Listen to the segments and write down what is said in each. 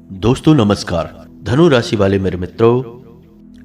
दोस्तों नमस्कार। धनु राशि वाले मेरे मित्रों,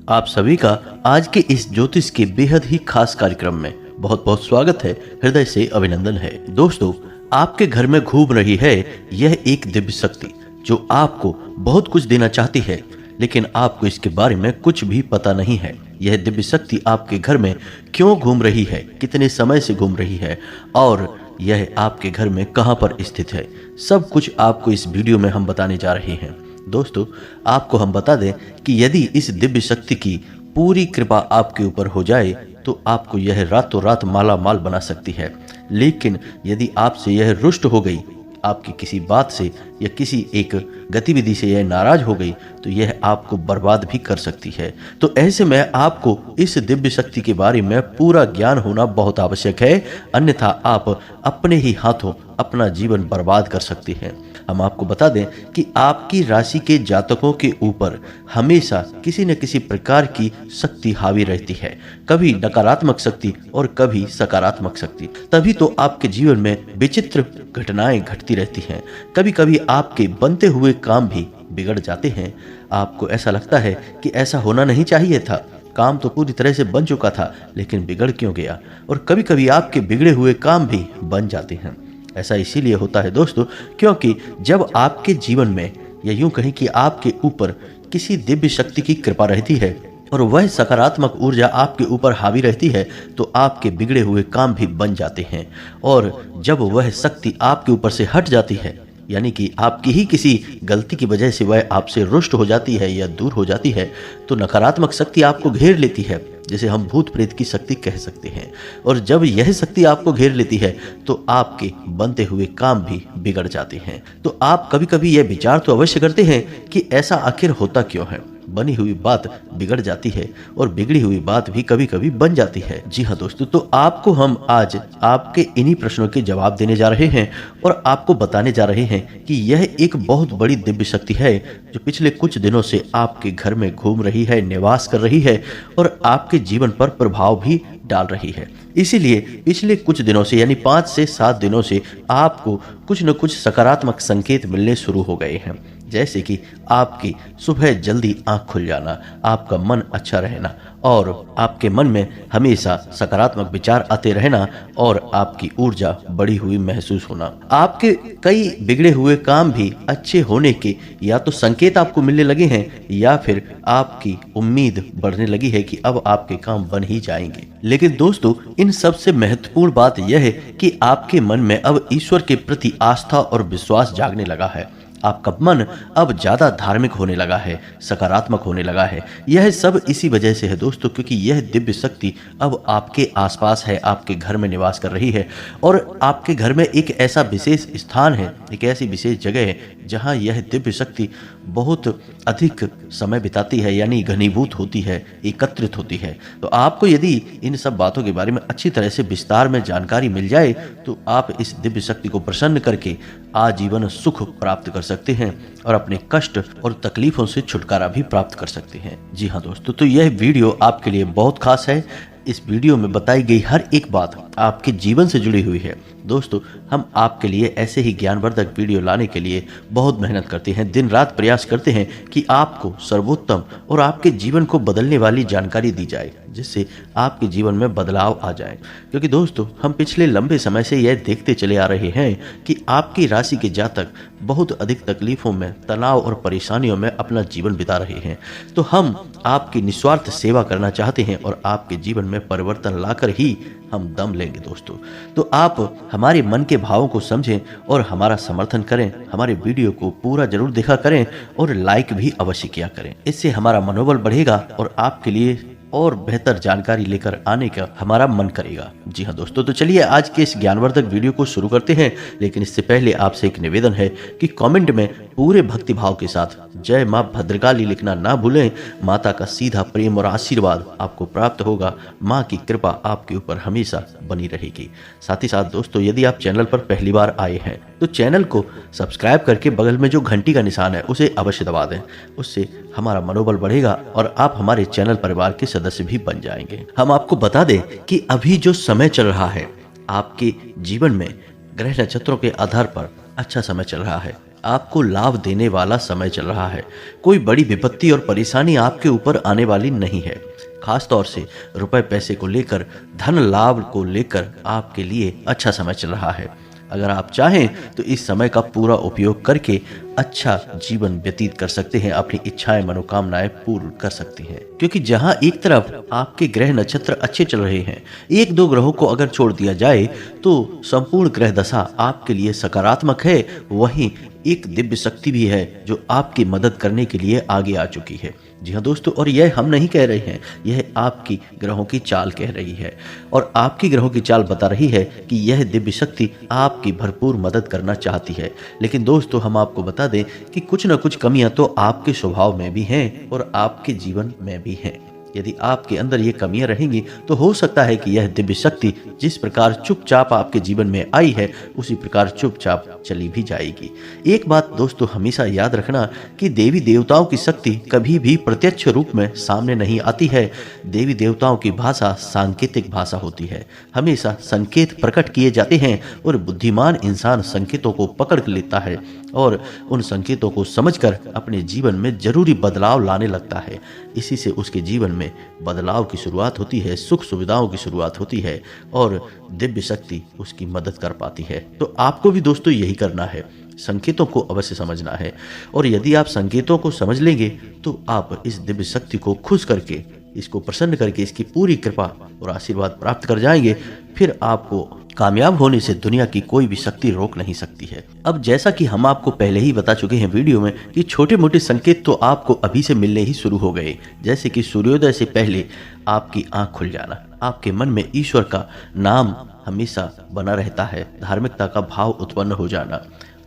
आप सभी का आज के इस ज्योतिष के बेहद ही खास कार्यक्रम में बहुत बहुत स्वागत है, हृदय से अभिनंदन है। दोस्तों, आपके घर में घूम रही है यह एक दिव्य शक्ति जो आपको बहुत कुछ देना चाहती है, लेकिन आपको इसके बारे में कुछ भी पता नहीं है। यह दिव्य शक्ति आपके घर में क्यों घूम रही है, कितने समय से घूम रही है और यह आपके घर में कहां पर स्थित है, सब कुछ आपको इस वीडियो में हम बताने जा रहे हैं। दोस्तों, आपको हम बता दें कि यदि इस दिव्य शक्ति की पूरी कृपा आपके ऊपर हो जाए तो आपको यह रातों रात माला माल बना सकती है। लेकिन यदि आपसे यह रुष्ट हो गई, आपकी किसी बात से या किसी एक गतिविधि से यह नाराज हो गई, तो यह आपको बर्बाद भी कर सकती है। तो ऐसे में आपको इस दिव्य शक्ति के बारे में पूरा ज्ञान होना बहुत आवश्यक है, अन्यथा आप अपने ही हाथों अपना जीवन बर्बाद कर सकते हैं। हम आपको बता दें कि आपकी राशि के जातकों के ऊपर हमेशा किसी न किसी प्रकार की शक्ति हावी रहती है, कभी नकारात्मक शक्ति और कभी सकारात्मक शक्ति। तभी तो आपके जीवन में विचित्र घटनाएं घटती रहती हैं। कभी कभी आपके बनते हुए काम भी बिगड़ जाते हैं। आपको ऐसा लगता है कि ऐसा होना नहीं चाहिए था, काम तो पूरी तरह से बन चुका था, लेकिन बिगड़ क्यों गया। और कभी कभी आपके बिगड़े हुए काम भी बन जाते हैं। ऐसा इसीलिए होता है दोस्तों, क्योंकि जब आपके जीवन में या यूं कहें कि आपके ऊपर किसी दिव्य शक्ति की कृपा रहती है और वह सकारात्मक ऊर्जा आपके ऊपर हावी रहती है, तो आपके बिगड़े हुए काम भी बन जाते हैं। और जब वह शक्ति आपके ऊपर से हट जाती है, यानी कि आपकी ही किसी गलती की वजह से वह आपसे रुष्ट हो जाती है या दूर हो जाती है, तो नकारात्मक शक्ति आपको घेर लेती है, जिसे हम भूत प्रेत की शक्ति कह सकते हैं। और जब यह शक्ति आपको घेर लेती है तो आपके बनते हुए काम भी बिगड़ जाते हैं। तो आप कभी कभी यह विचार तो अवश्य करते हैं कि ऐसा आखिर होता क्यों है, बनी हुई बात बिगड़ जाती है और बिगड़ी हुई बात भी कभी कभी बन जाती है। जी हाँ दोस्तों, तो आपको हम आज आपके इन्हीं प्रश्नों के जवाब देने जा रहे हैं और आपको बताने जा रहे हैं कि यह एक बहुत बड़ी दिव्य शक्ति है जो पिछले कुछ दिनों से आपके घर में घूम रही है, निवास कर रही है और आपके जीवन पर प्रभाव भी डाल रही है। इसीलिए पिछले कुछ दिनों से यानी 5 से 7 दिनों से आपको कुछ न कुछ सकारात्मक संकेत मिलने शुरू हो गए हैं, जैसे कि आपकी सुबह जल्दी आंख खुल जाना, आपका मन अच्छा रहना और आपके मन में हमेशा सकारात्मक विचार आते रहना और आपकी ऊर्जा बढ़ी हुई महसूस होना। आपके कई बिगड़े हुए काम भी अच्छे होने के या तो संकेत आपको मिलने लगे हैं या फिर आपकी उम्मीद बढ़ने लगी है कि अब आपके काम बन ही जाएंगे। लेकिन दोस्तों, इन सबसे महत्वपूर्ण बात यह है कि आपके मन में अब ईश्वर के प्रति आस्था और विश्वास जागने लगा है। आपका मन अब ज्यादा धार्मिक होने लगा है, सकारात्मक होने लगा है। यह सब इसी वजह से है दोस्तों, क्योंकि यह दिव्य शक्ति अब आपके आसपास है, आपके घर में निवास कर रही है और आपके घर में एक ऐसा विशेष स्थान है, एक ऐसी विशेष जगह है जहां यह दिव्य शक्ति बहुत अधिक समय बिताती है, यानी घनीभूत होती है, एकत्रित होती है। तो आपको यदि इन सब बातों के बारे में अच्छी तरह से विस्तार में जानकारी मिल जाए तो आप इस दिव्य शक्ति को प्रसन्न करके आजीवन सुख प्राप्त कर सकते हैं और अपने कष्ट और तकलीफों से छुटकारा भी प्राप्त कर सकते हैं। जी हाँ दोस्तों, तो यह वीडियो आपके लिए बहुत खास है। इस वीडियो में बताई गई हर एक बात आपके जीवन से जुड़ी हुई है। दोस्तों, हम आपके लिए ऐसे ही ज्ञानवर्धक वीडियो लाने के लिए बहुत मेहनत करते हैं, दिन रात प्रयास करते हैं कि आपको सर्वोत्तम और आपके जीवन को बदलने वाली जानकारी दी जाए, जिससे आपके जीवन में बदलाव आ जाए। क्योंकि दोस्तों, हम पिछले लंबे समय से यह देखते चले आ रहे हैं कि आपकी राशि के जातक बहुत अधिक तकलीफों में, तनाव और परेशानियों में अपना जीवन बिता रहे हैं। तो हम आपकी निस्वार्थ सेवा करना चाहते हैं और आपके जीवन में परिवर्तन लाकर ही हम दम लेंगे दोस्तों। तो आप हमारे मन के भावों को समझें और हमारा समर्थन करें, हमारे वीडियो को पूरा जरूर देखा करें और लाइक भी अवश्य किया करें। इससे हमारा मनोबल बढ़ेगा और आपके लिए और बेहतर जानकारी लेकर आने का हमारा मन करेगा। जी हाँ दोस्तों, तो चलिए आज के इस ज्ञानवर्धक वीडियो को शुरू करते हैं। लेकिन इससे पहले आपसे एक निवेदन है कि कमेंट में पूरे भक्ति भाव के साथ जय मां भद्रकाली लिखना ना भूलें। माता का सीधा प्रेम और आशीर्वाद आपको प्राप्त होगा। मां की कृपा आपके ऊपर हमेशा बनी रहेगी। साथ ही साथ दोस्तों, यदि आप चैनल पर पहली बार आए हैं तो चैनल को सब्सक्राइब करके बगल में जो घंटी का निशान है उसे अवश्य दबा दें। उससे हमारा मनोबल बढ़ेगा और आप हमारे चैनल परिवार के सदस्य भी बन जाएंगे। हम आपको बता दें कि अभी जो समय चल रहा है आपके जीवन में ग्रह नक्षत्रों के आधार पर अच्छा समय चल रहा है। आपको लाभ देने वाला समय चल रहा है। कोई बड़ी विपत्ति और परेशानी आपके ऊपर आने वाली नहीं है। खास तौर से रुपए पैसे को लेकर, धन लाभ को लेकर आपके लिए अच्छा समय चल रहा है। अगर आप चाहें तो इस समय का पूरा उपयोग करके अच्छा जीवन व्यतीत कर सकते हैं, अपनी इच्छाएं मनोकामनाएं पूर्ण कर सकते हैं। क्योंकि जहां एक तरफ आपके ग्रह नक्षत्र अच्छे चल रहे हैं, एक दो ग्रहों को अगर छोड़ दिया जाए तो संपूर्ण ग्रह दशा आपके लिए सकारात्मक है, वहीं एक दिव्य शक्ति भी है जो आपकी मदद करने के लिए आगे आ चुकी है। जी हाँ दोस्तों, और यह हम नहीं कह रहे हैं, यह आपकी ग्रहों की चाल कह रही है। और आपकी ग्रहों की चाल बता रही है कि यह दिव्य शक्ति आपकी भरपूर मदद करना चाहती है। लेकिन दोस्तों, हम आपको बता दें कि कुछ न कुछ कमियां तो आपके स्वभाव में भी हैं और आपके जीवन में भी हैं। यदि आपके अंदर ये कमियां रहेंगी तो हो सकता है कि यह दिव्य शक्ति जिस प्रकार चुपचाप आपके जीवन में आई है, उसी प्रकार चुपचाप चली भी जाएगी। एक बात दोस्तों हमेशा याद रखना कि देवी देवताओं की शक्ति कभी भी प्रत्यक्ष रूप में सामने नहीं आती है। देवी देवताओं की भाषा सांकेतिक भाषा होती है। हमेशा संकेत प्रकट किए जाते हैं और बुद्धिमान इंसान संकेतों को पकड़ लेता है और उन संकेतों को समझकर अपने जीवन में जरूरी बदलाव लाने लगता है। इसी से उसके जीवन में बदलाव की शुरुआत होती है, सुख सुविधाओं की शुरुआत होती है और दिव्य शक्ति उसकी मदद कर पाती है। तो आपको भी दोस्तों यही करना है, संकेतों को अवश्य समझना है। और यदि आप संकेतों को समझ लेंगे तो आप इस दिव्य शक्ति को खुश करके, इसको प्रसन्न करके, इसकी पूरी कृपा और आशीर्वाद प्राप्त कर जाएंगे। फिर आपको कामयाब होने से दुनिया की कोई भी शक्ति रोक नहीं सकती है। अब जैसा कि हम आपको पहले ही बता चुके हैं वीडियो में कि छोटे मोटे संकेत तो आपको अभी से मिलने ही शुरू हो गए, जैसे कि सूर्योदय से पहले आपकी आंख खुल जाना, आपके मन में ईश्वर का नाम हमेशा बना रहता है, धार्मिकता का भाव उत्पन्न हो जाना।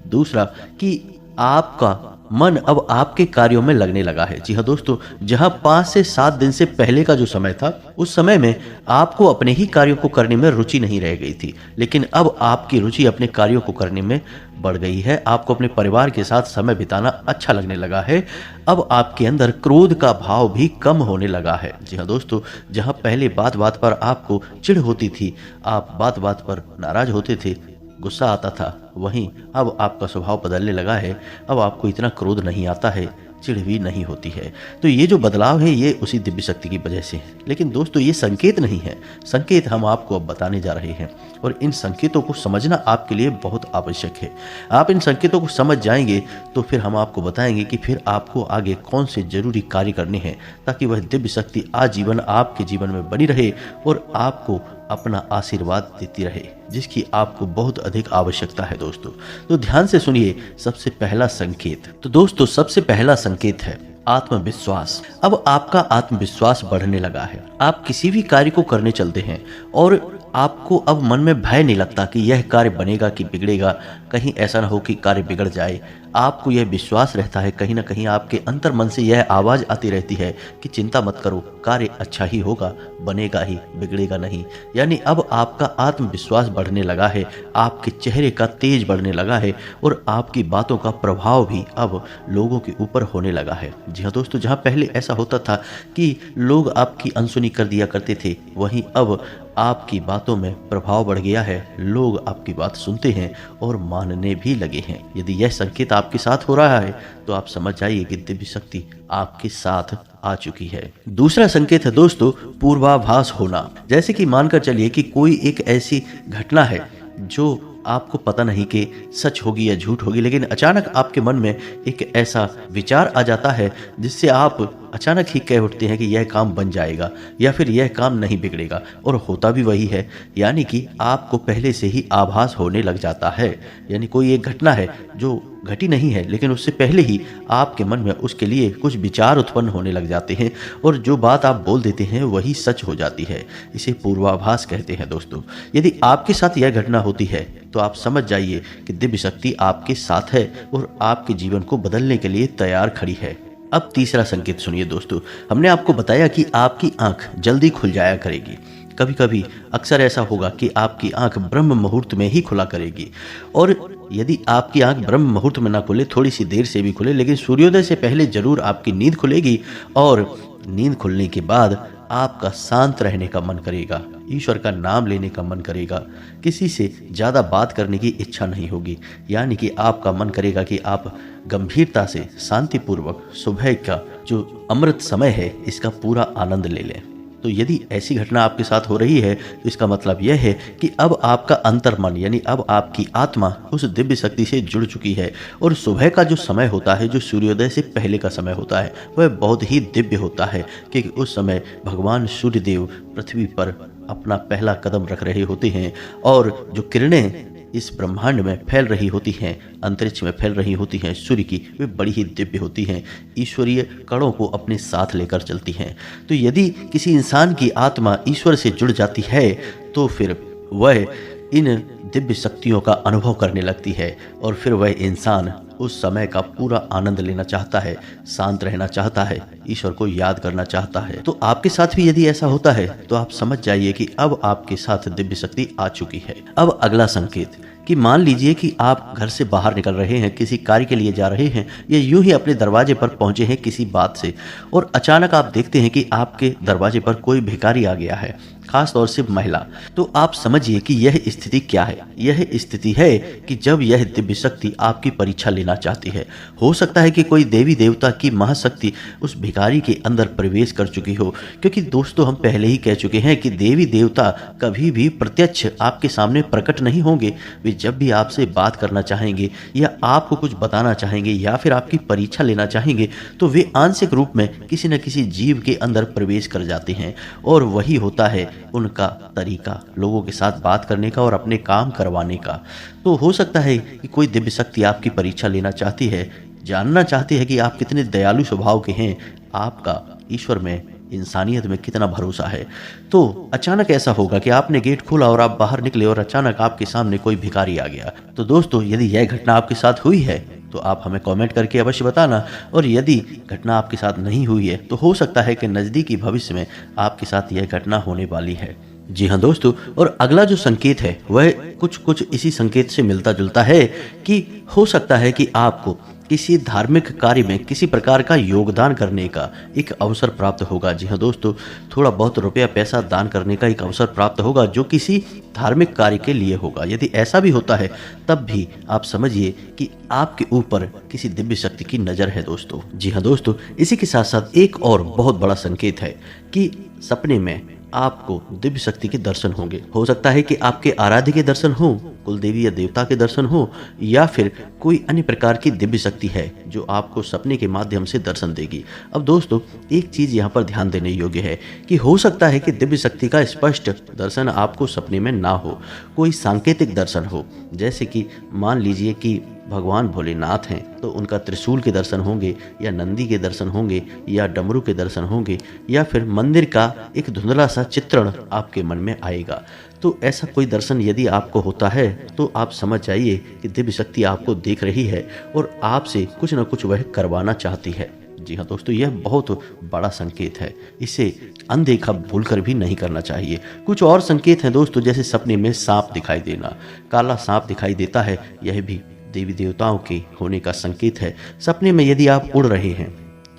दूसरा कि आपका मन अब आपके कार्यों में लगने लगा है। जी हाँ दोस्तों, जहां 5 से 7 दिन से पहले का जो समय था, उस समय में आपको अपने ही कार्यों को करने में रुचि नहीं रह गई थी, लेकिन अब आपकी रुचि अपने कार्यों को करने में बढ़ गई है। आपको अपने परिवार के साथ समय बिताना अच्छा लगने लगा है। अब आपके अंदर क्रोध का भाव भी कम होने लगा है। जी हाँ दोस्तों, जहां पहले बात बात पर आपको चिढ़ होती थी, आप बात बात पर नाराज होते थे, गुस्सा आता था, वहीं अब आपका स्वभाव बदलने लगा है। अब आपको इतना क्रोध नहीं आता है, चिढ़ भी नहीं होती है। तो ये जो बदलाव है ये उसी दिव्य शक्ति की वजह से है। लेकिन दोस्तों, ये संकेत नहीं है, संकेत हम आपको अब बताने जा रहे हैं और इन संकेतों को समझना आपके लिए बहुत आवश्यक है। आप इन संकेतों को समझ जाएंगे तो फिर हम आपको बताएंगे कि फिर आपको आगे कौन से जरूरी कार्य करने हैं, ताकि वह दिव्य शक्ति आजीवन आपके जीवन में बनी रहे और आपको अपना आशीर्वाद देती रहे, जिसकी आपको बहुत अधिक आवश्यकता है दोस्तों। तो ध्यान से सुनिए। सबसे पहला संकेत, तो दोस्तों सबसे पहला संकेत है आत्मविश्वास। अब आपका आत्मविश्वास बढ़ने लगा है। आप किसी भी कार्य को करने चलते हैं और आपको अब मन में भय नहीं लगता कि यह कार्य बनेगा कि बिगड़ेगा, कहीं ऐसा ना हो कि कार्य बिगड़ जाए। आपको यह विश्वास रहता है, कहीं ना कहीं आपके अंतर मन से यह आवाज आती रहती है कि चिंता मत करो, कार्य अच्छा ही होगा, बनेगा ही, बिगड़ेगा नहीं। यानी अब आपका आत्मविश्वास बढ़ने लगा है, आपके चेहरे का तेज बढ़ने लगा है और आपकी बातों का प्रभाव भी अब लोगों के ऊपर होने लगा है। जी हाँ दोस्तों, जहाँ पहले ऐसा होता था कि लोग आपकी अनसुनी कर दिया करते थे, वहीं अब आपकी बातों में प्रभाव बढ़ गया है। लोग आपकी बात सुनते हैं और मानने भी लगे हैं। यदि यह संकेत आपके साथ हो रहा है तो आप समझ जाइए कि दिव्य शक्ति आपके साथ आ चुकी है। दूसरा संकेत है दोस्तों पूर्वाभास होना। जैसे कि मानकर चलिए कि कोई एक ऐसी घटना है जो आपको पता नहीं कि सच होगी या झूठ होगी, लेकिन अचानक आपके मन में एक ऐसा विचार आ जाता है जिससे आप अचानक ही कह उठते हैं कि यह काम बन जाएगा या फिर यह काम नहीं बिगड़ेगा, और होता भी वही है। यानी कि आपको पहले से ही आभास होने लग जाता है। यानी कोई एक घटना है जो घटी नहीं है, लेकिन उससे पहले ही आपके मन में उसके लिए कुछ विचार उत्पन्न होने लग जाते हैं और जो बात आप बोल देते हैं वही सच हो जाती है। इसे पूर्वाभास कहते हैं दोस्तों। यदि आपके साथ यह घटना होती है तो आप समझ जाइए कि दिव्य शक्ति आपके साथ है और आपके जीवन को बदलने के लिए तैयार खड़ी है। अब तीसरा संकेत सुनिए दोस्तों। हमने आपको बताया कि आपकी आंख जल्दी खुल जाया करेगी। कभी कभी अक्सर ऐसा होगा कि आपकी आंख ब्रह्म मुहूर्त में ही खुला करेगी, और यदि आपकी आंख ब्रह्म मुहूर्त में ना खुले, थोड़ी सी देर से भी खुले, लेकिन सूर्योदय से पहले जरूर आपकी नींद खुलेगी और नींद खुलने के बाद आपका शांत रहने का मन करेगा, ईश्वर का नाम लेने का मन करेगा, किसी से ज़्यादा बात करने की इच्छा नहीं होगी। यानी कि आपका मन करेगा कि आप गंभीरता से शांतिपूर्वक सुबह का जो अमृत समय है इसका पूरा आनंद ले लें। तो यदि ऐसी घटना आपके साथ हो रही है तो इसका मतलब यह है कि अब आपका अंतर्मन यानी अब आपकी आत्मा उस दिव्य शक्ति से जुड़ चुकी है। और सुबह का जो समय होता है, जो सूर्योदय से पहले का समय होता है, वह बहुत ही दिव्य होता है, क्योंकि उस समय भगवान सूर्यदेव पृथ्वी पर अपना पहला कदम रख रहे होते हैं और जो किरणें इस ब्रह्मांड में फैल रही होती हैं, अंतरिक्ष में फैल रही होती हैं सूर्य की, वे बड़ी ही दिव्य होती हैं, ईश्वरीय कणों को अपने साथ लेकर चलती हैं। तो यदि किसी इंसान की आत्मा ईश्वर से जुड़ जाती है तो फिर वह इन दिव्य शक्तियों का अनुभव करने लगती है और फिर वह इंसान उस समय का पूरा आनंद लेना चाहता है, शांत रहना चाहता है, ईश्वर को याद करना चाहता है। तो आपके साथ भी यदि ऐसा होता है तो आप समझ जाइए कि अब आपके साथ दिव्य शक्ति आ चुकी है। अब अगला संकेत कि मान लीजिए कि आप घर से बाहर निकल रहे हैं, किसी कार्य के लिए जा रहे हैं या यूं ही अपने दरवाजे पर पहुंचे हैं किसी बात से, और अचानक आप देखते हैं कि आपके दरवाजे पर कोई भिखारी आ गया है, खास तौर से महिला। तो आप समझिए कि यह स्थिति क्या है। यह स्थिति है कि जब यह दिव्य शक्ति आपकी परीक्षा लेना चाहती है। हो सकता है कि कोई देवी देवता की महाशक्ति उस भिखारी के अंदर प्रवेश कर चुकी हो, क्योंकि दोस्तों हम पहले ही कह चुके हैं कि देवी देवता कभी भी प्रत्यक्ष आपके सामने प्रकट नहीं होंगे। वे जब भी आपसे बात करना चाहेंगे या आपको कुछ बताना चाहेंगे या फिर आपकी परीक्षा लेना चाहेंगे तो वे आंशिक रूप में किसी न किसी जीव के अंदर प्रवेश कर जाते हैं, और वही होता है उनका तरीका लोगों के साथ बात करने का और अपने काम करवाने का। तो हो सकता है कि कोई दिव्य शक्ति आपकी परीक्षा लेना चाहती है, जानना चाहती है कि आप कितने दयालु स्वभाव के हैं, आपका ईश्वर में, इंसानियत में कितना भरोसा है। तो अचानक ऐसा होगा कि आपने गेट खोला और आप बाहर निकले और अचानक आपके सामने कोई भिखारी आ गया। तो दोस्तों यदि यह घटना आपके साथ हुई है तो आप हमें कमेंट करके अवश्य बताना, और यदि घटना आपके साथ नहीं हुई है तो हो सकता है कि नज़दीकी भविष्य में आपके साथ यह घटना होने वाली है। जी हाँ दोस्तों, और अगला जो संकेत है वह कुछ इसी संकेत से मिलता जुलता है कि हो सकता है कि आपको किसी धार्मिक कार्य में किसी प्रकार का योगदान करने का एक अवसर प्राप्त होगा। जी हाँ दोस्तों, थोड़ा बहुत रुपया पैसा दान करने का एक अवसर प्राप्त होगा जो किसी धार्मिक कार्य के लिए होगा। यदि ऐसा भी होता है तब भी आप समझिए कि आपके ऊपर किसी दिव्य शक्ति की नज़र है दोस्तों। जी हाँ दोस्तों, इसी के साथ साथ एक और बहुत बड़ा संकेत है कि सपने में आपको दिव्य शक्ति के दर्शन होंगे। हो सकता है कि आपके आराध्य के दर्शन हो, कुल देवी या देवता के दर्शन हो, या फिर कोई अन्य प्रकार की दिव्य शक्ति है जो आपको सपने के माध्यम से दर्शन देगी। अब दोस्तों एक चीज यहाँ पर ध्यान देने योग्य है कि हो सकता है कि दिव्य शक्ति का स्पष्ट दर्शन आपको सपने में ना हो, कोई सांकेतिक दर्शन हो। जैसे कि मान लीजिए कि भगवान भोलेनाथ हैं तो उनका त्रिशूल के दर्शन होंगे, या नंदी के दर्शन होंगे, या डमरू के दर्शन होंगे, या फिर मंदिर का एक धुंधला सा चित्रण आपके मन में आएगा। तो ऐसा कोई दर्शन यदि आपको होता है तो आप समझ जाइए कि दिव्य शक्ति आपको देख रही है और आपसे कुछ न कुछ वह करवाना चाहती है। जी हाँ दोस्तों, यह बहुत बड़ा संकेत है, इसे अनदेखा भूलकर भी नहीं करना चाहिए। कुछ और संकेत हैं दोस्तों, जैसे सपने में सांप दिखाई देना, काला सांप दिखाई देता है, यह भी देवी देवताओं के होने का संकेत है। सपने में यदि आप उड़ रहे हैं,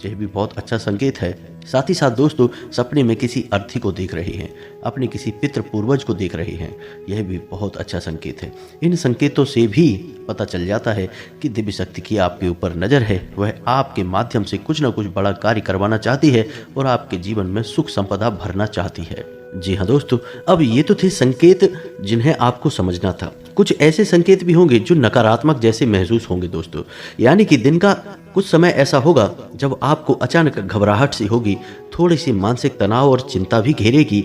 यह भी बहुत अच्छा संकेत है। साथ ही साथ दोस्तों सपने में किसी अर्थी को देख रहे हैं, अपने किसी पितृ पूर्वज को देख रहे हैं, यह भी बहुत अच्छा संकेत है। इन संकेतों से भी पता चल जाता है कि दिव्य शक्ति की आपके ऊपर नज़र है, वह आपके माध्यम से कुछ न कुछ बड़ा कार्य करवाना चाहती है और आपके जीवन में सुख संपदा भरना चाहती है। जी हाँ दोस्तों, अब ये तो थे संकेत जिन्हें आपको समझना था। कुछ ऐसे संकेत भी होंगे जो नकारात्मक जैसे महसूस होंगे दोस्तों, यानी कि दिन का कुछ समय ऐसा होगा जब आपको अचानक घबराहट सी होगी, थोड़ी सी मानसिक तनाव और चिंता भी घेरेगी,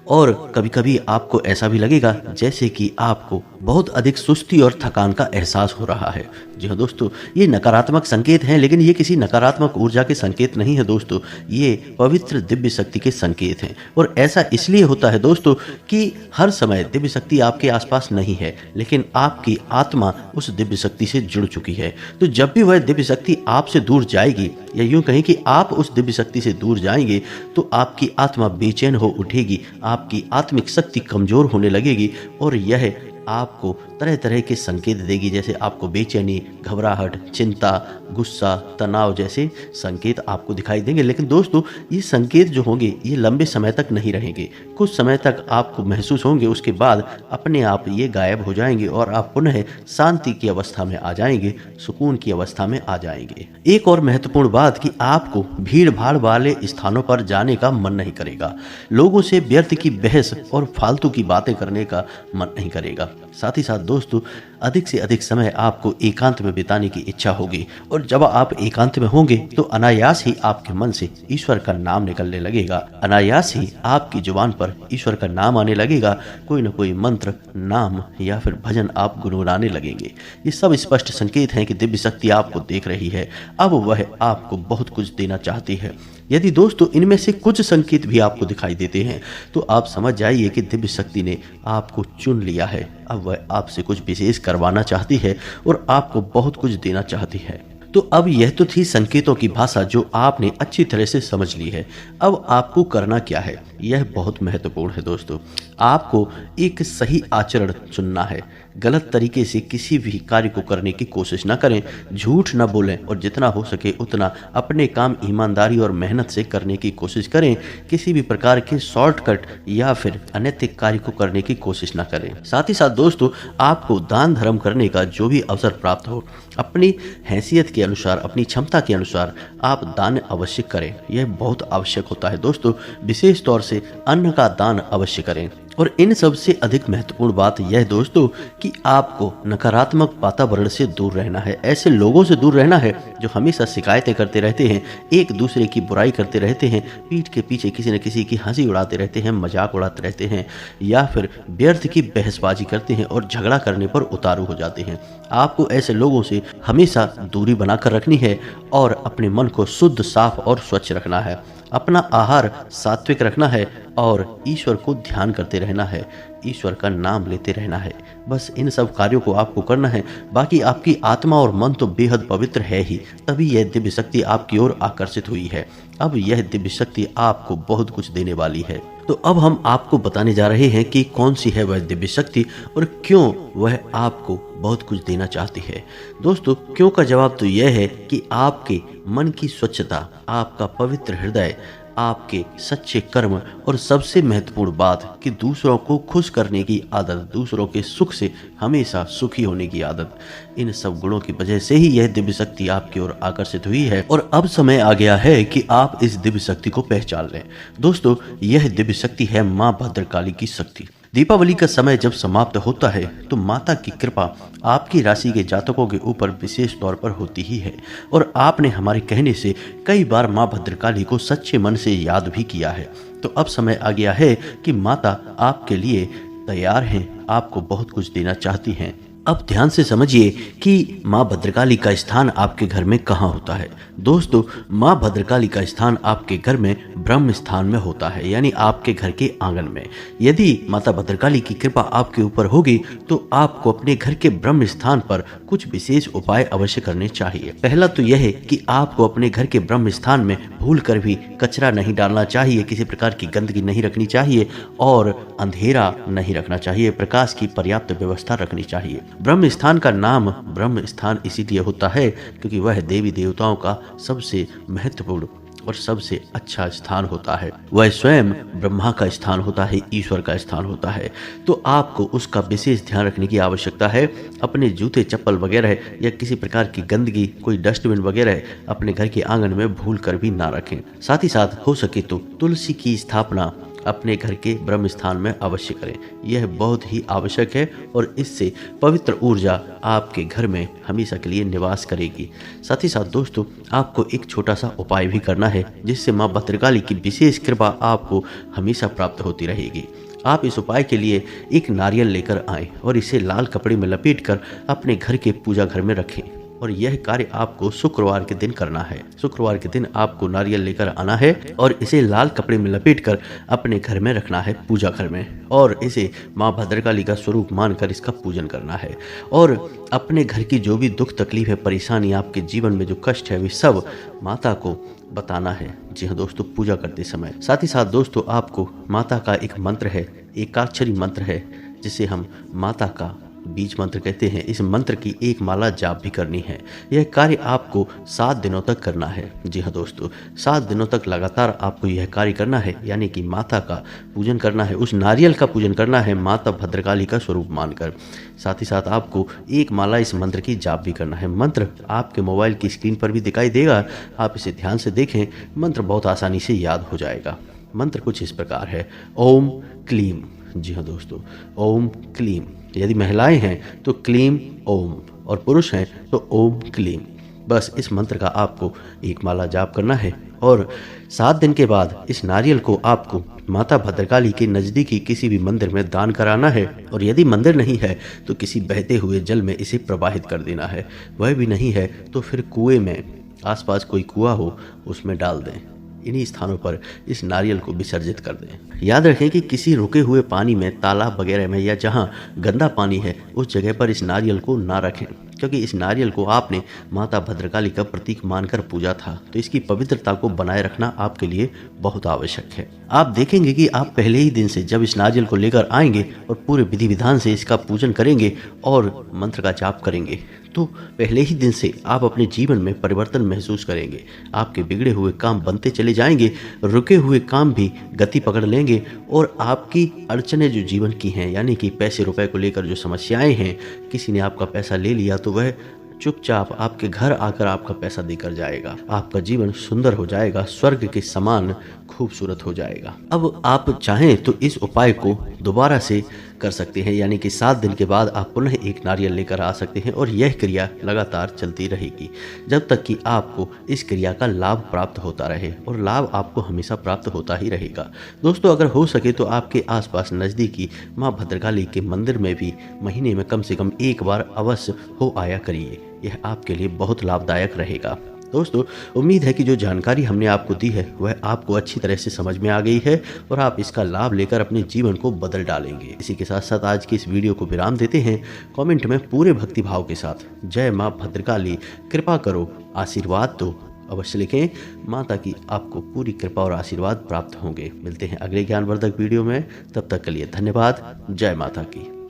और कभी कभी आपको ऐसा भी लगेगा जैसे कि आपको बहुत अधिक सुस्ती और थकान का एहसास हो रहा है। जी हाँ दोस्तों, ये नकारात्मक संकेत हैं, लेकिन ये किसी नकारात्मक ऊर्जा के संकेत नहीं है दोस्तों, ये पवित्र दिव्य शक्ति के संकेत हैं। और ऐसा इसलिए होता है दोस्तों कि हर समय दिव्य शक्ति आपके आसपास नहीं है, लेकिन आपकी आत्मा उस दिव्य शक्ति से जुड़ चुकी है। तो जब भी वह दिव्य शक्ति आपसे दूर जाएगी, या यूं कहें कि आप उस दिव्य शक्ति से दूर जाएंगे, तो आपकी आत्मा बेचैन हो उठेगी, आपकी आत्मिक शक्ति कमजोर होने लगेगी, और यह आपको तरह तरह के संकेत देगी, जैसे आपको बेचैनी, घबराहट, चिंता, गुस्सा, तनाव जैसे संकेत आपको दिखाई देंगे। लेकिन दोस्तों, ये संकेत जो होंगे ये लंबे समय तक नहीं रहेंगे। कुछ समय तक आपको महसूस होंगे, उसके बाद अपने आप ये गायब हो जाएंगे और आप पुनः शांति की अवस्था में आ जाएंगे, सुकून की अवस्था में आ जाएंगे। एक और महत्वपूर्ण बात कि आपको भीड़ भाड़ वाले स्थानों पर जाने का मन नहीं करेगा, लोगों से व्यर्थ की बहस और फालतू की बातें करने का मन नहीं करेगा। साथ ही साथ दोस्तों, अधिक से अधिक समय आपको एकांत में बिताने की इच्छा होगी, और जब आप एकांत में होंगे तो अनायास ही आपके मन से ईश्वर का नाम निकलने लगेगा, अनायास ही आपकी जुबान पर ईश्वर का नाम आने लगेगा। कोई न कोई मंत्र, नाम या फिर भजन आप गुनगुनाने लगेंगे। ये सब स्पष्ट संकेत हैं कि दिव्य शक्ति आपको देख रही है, अब वह आपको बहुत कुछ देना चाहती है। यदि दोस्तों इनमें से कुछ संकेत भी आपको दिखाई देते हैं तो आप समझ जाइए कि दिव्य शक्ति ने आपको चुन लिया है। अब वह आपसे कुछ विशेष करवाना चाहती है और आपको बहुत कुछ देना चाहती है। तो अब यह तो थी संकेतों की भाषा जो आपने अच्छी तरह से समझ ली है। अब आपको करना क्या है, यह बहुत महत्वपूर्ण है दोस्तों। आपको एक सही आचरण चुनना है। गलत तरीके से किसी भी कार्य को करने की कोशिश ना करें, झूठ ना बोलें और जितना हो सके उतना अपने काम ईमानदारी और मेहनत से करने की कोशिश करें। किसी भी प्रकार के शॉर्टकट या फिर अनैतिक कार्य को करने की कोशिश ना करें। साथ ही साथ दोस्तों, आपको दान धर्म करने का जो भी अवसर प्राप्त हो, अपनी हैसियत के अनुसार, अपनी क्षमता के अनुसार आप दान अवश्य करें। यह बहुत आवश्यक होता है दोस्तों। विशेष तौर से अन्न का दान अवश्य करें। और इन सबसे अधिक महत्वपूर्ण बात यह दोस्तों कि आपको नकारात्मक वातावरण से दूर रहना है। ऐसे लोगों से दूर रहना है जो हमेशा शिकायतें करते रहते हैं, एक दूसरे की बुराई करते रहते हैं, पीठ के पीछे किसी न किसी की हंसी उड़ाते रहते हैं, मजाक उड़ाते रहते हैं, या फिर व्यर्थ की बहसबाजी करते हैं और झगड़ा करने पर उतारू हो जाते हैं। आपको ऐसे लोगों से हमेशा दूरी बनाकर रखनी है और अपने मन को शुद्ध, साफ और स्वच्छ रखना है। अपना आहार सात्विक रखना है और ईश्वर को ध्यान करते रहना है, ईश्वर का नाम लेते रहना है। बस इन सब कार्यों को आपको करना है। बाकी आपकी आत्मा और मन तो बेहद पवित्र है ही, तभी यह दिव्य शक्ति आपकी ओर आकर्षित हुई है। अब यह दिव्य शक्ति आपको बहुत कुछ देने वाली है। तो अब हम आपको बताने जा रहे हैं कि कौन सी है वह दिव्य शक्ति और क्यों वह आपको बहुत कुछ देना चाहती है। दोस्तों, क्यों का जवाब तो यह है कि आपके मन की स्वच्छता, आपका पवित्र हृदय, आपके सच्चे कर्म और सबसे महत्वपूर्ण बात कि दूसरों को खुश करने की आदत, दूसरों के सुख से हमेशा सुखी होने की आदत, इन सब गुणों की वजह से ही यह दिव्य शक्ति आपकी ओर आकर्षित हुई है। और अब समय आ गया है कि आप इस दिव्य शक्ति को पहचान लें। दोस्तों, यह दिव्य शक्ति है माँ भद्रकाली की शक्ति। दीपावली का समय जब समाप्त होता है तो माता की कृपा आपकी राशि के जातकों के ऊपर विशेष तौर पर होती ही है। और आपने हमारे कहने से कई बार माँ भद्रकाली को सच्चे मन से याद भी किया है। तो अब समय आ गया है कि माता आपके लिए तैयार हैं, आपको बहुत कुछ देना चाहती हैं। अब ध्यान से समझिए कि माँ भद्रकाली का स्थान आपके घर में कहाँ होता है। दोस्तों, माँ भद्रकाली का स्थान आपके घर में ब्रह्म स्थान में होता है, यानी आपके घर के आंगन में। यदि माता भद्रकाली की कृपा आपके ऊपर होगी तो आपको अपने घर के ब्रह्म स्थान पर कुछ विशेष उपाय अवश्य करने चाहिए। पहला तो यह है कि आपको अपने घर के ब्रह्म स्थान में भूल कर भी कचरा नहीं डालना चाहिए, किसी प्रकार की गंदगी नहीं रखनी चाहिए और अंधेरा नहीं रखना चाहिए, प्रकाश की पर्याप्त व्यवस्था रखनी चाहिए। ब्रह्म स्थान का नाम ब्रह्म स्थान इसीलिए होता है क्योंकि वह देवी देवताओं का सबसे महत्वपूर्ण और सबसे अच्छा स्थान होता है। वह स्वयं ब्रह्मा का स्थान होता है, ईश्वर का स्थान होता है। तो आपको उसका विशेष ध्यान रखने की आवश्यकता है। अपने जूते, चप्पल वगैरह या किसी प्रकार की गंदगी, कोई डस्टबिन वगैरह अपने घर के आंगन में भूल कर भी ना रखें। साथ ही साथ हो सके तो तुलसी की स्थापना अपने घर के ब्रह्म स्थान में अवश्य करें। यह बहुत ही आवश्यक है और इससे पवित्र ऊर्जा आपके घर में हमेशा के लिए निवास करेगी। साथ ही साथ दोस्तों, आपको एक छोटा सा उपाय भी करना है जिससे माँ भद्रकाली की विशेष कृपा आपको हमेशा प्राप्त होती रहेगी। आप इस उपाय के लिए एक नारियल लेकर आएं और इसे लाल कपड़े में लपेटकर अपने घर के पूजा घर में रखें। और यह कार्य आपको शुक्रवार के दिन करना है। शुक्रवार के दिन आपको नारियल लेकर आना है और इसे लाल कपड़े में लपेटकर अपने घर में रखना है, पूजा घर में, और इसे माँ भद्रकाली का स्वरूप मानकर इसका पूजन करना है। और अपने घर की जो भी दुख तकलीफ है, परेशानी, आपके जीवन में जो कष्ट है, वे सब माता को बताना है। जी हाँ दोस्तों, पूजा करते समय। साथ ही साथ दोस्तों, आपको माता का एक मंत्र है, एकाक्षरी मंत्र है, जिसे हम माता का बीज मंत्र कहते हैं। इस मंत्र की एक माला जाप भी करनी है। यह कार्य आपको 7 दिनों तक करना है। जी हाँ दोस्तों, 7 दिनों तक लगातार आपको यह कार्य करना है, यानी कि माता का पूजन करना है, उस नारियल का पूजन करना है माता भद्रकाली का स्वरूप मानकर। साथ ही साथ आपको एक माला इस मंत्र की जाप भी करना है। मंत्र आपके मोबाइल की स्क्रीन पर भी दिखाई देगा, आप इसे ध्यान से देखें। मंत्र बहुत आसानी से याद हो जाएगा। मंत्र कुछ इस प्रकार है, ओम क्लीम। जी हाँ दोस्तों, ओम क्लीम। यदि महिलाएं हैं तो क्लीम ओम, और पुरुष हैं तो ओम क्लीम। बस इस मंत्र का आपको एक माला जाप करना है, और 7 दिन के बाद इस नारियल को आपको माता भद्रकाली के नज़दीकी किसी भी मंदिर में दान कराना है। और यदि मंदिर नहीं है तो किसी बहते हुए जल में इसे प्रवाहित कर देना है। वह भी नहीं है तो फिर कुएं में, आसपास कोई कुआं हो उसमें डाल दें। इन्हीं स्थानों पर इस नारियल को विसर्जित कर दें। याद रखें कि किसी रुके हुए पानी में, तालाब वगैरह में, या जहां गंदा पानी है उस जगह पर इस नारियल को ना रखें, क्योंकि इस नारियल को आपने माता भद्रकाली का प्रतीक मानकर पूजा था, तो इसकी पवित्रता को बनाए रखना आपके लिए बहुत आवश्यक है। आप देखेंगे कि आप पहले ही दिन से जब इस नारियल को लेकर आएंगे और पूरे विधि विधान से इसका पूजन करेंगे और मंत्र का जाप करेंगे, तो पहले ही दिन से आप अपने जीवन में परिवर्तन महसूस करेंगे। आपके बिगड़े हुए काम बनते चले जाएंगे, रुके हुए काम भी गति पकड़ लेंगे, और आपकी अड़चनें जो जीवन की हैं, यानी कि पैसे रुपए को लेकर जो समस्याएं हैं, किसी ने आपका पैसा ले लिया तो वह चुपचाप आपके घर आकर आपका पैसा देकर जाएगा। आपका जीवन सुंदर हो जाएगा, स्वर्ग के समान खूबसूरत हो जाएगा। अब आप चाहें तो इस उपाय को दोबारा से कर सकते हैं, यानी कि 7 दिन के बाद आप पुनः एक नारियल लेकर आ सकते हैं, और यह क्रिया लगातार चलती रहेगी जब तक कि आपको इस क्रिया का लाभ प्राप्त होता रहे, और लाभ आपको हमेशा प्राप्त होता ही रहेगा। दोस्तों, अगर हो सके तो आपके आसपास नज़दीकी माँ भद्रकाली के मंदिर में भी महीने में कम से कम एक बार अवश्य हो आया करिए। यह आपके लिए बहुत लाभदायक रहेगा। दोस्तों, उम्मीद है कि जो जानकारी हमने आपको दी है वह आपको अच्छी तरह से समझ में आ गई है, और आप इसका लाभ लेकर अपने जीवन को बदल डालेंगे। इसी के साथ साथ आज की इस वीडियो को विराम देते हैं। कमेंट में पूरे भक्ति भाव के साथ जय माँ भद्रकाली, कृपा करो, आशीर्वाद दो अवश्य लिखें। माता की आपको पूरी कृपा और आशीर्वाद प्राप्त होंगे। मिलते हैं अगले ज्ञानवर्धक वीडियो में, तब तक के लिए धन्यवाद। जय माता की।